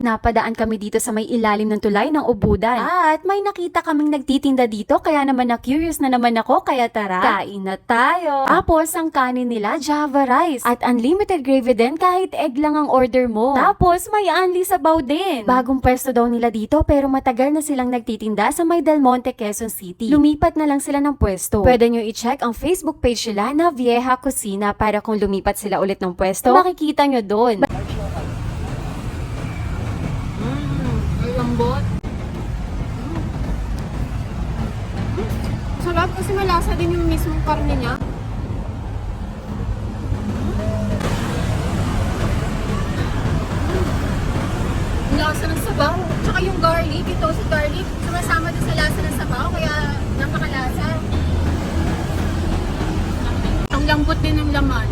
Napadaan kami dito sa may ilalim ng tulay ng ubudan. At may nakita kaming nagtitinda dito kaya naman na-curious na naman ako kaya tara, kain na tayo. Tapos ang kanin nila Java rice at unlimited gravy din kahit egg lang ang order mo. Tapos may unli sabaw din. Bagong pwesto daw nila dito pero matagal na silang nagtitinda sa may Del Monte, Quezon City. Lumipat na lang sila ng pwesto. Pwede nyo i-check ang Facebook page nila na Vieja Cocina para kung lumipat sila ulit ng pwesto, makikita nyo doon. Lambot. Sarap kasi malasa din yung mismong karne niya. Ang lasa ng sabaw. Tsaka yung garlic, ito si garlic, sumasama din sa lasa ng sabaw, kaya napakalasa. Ang lambot din ng laman.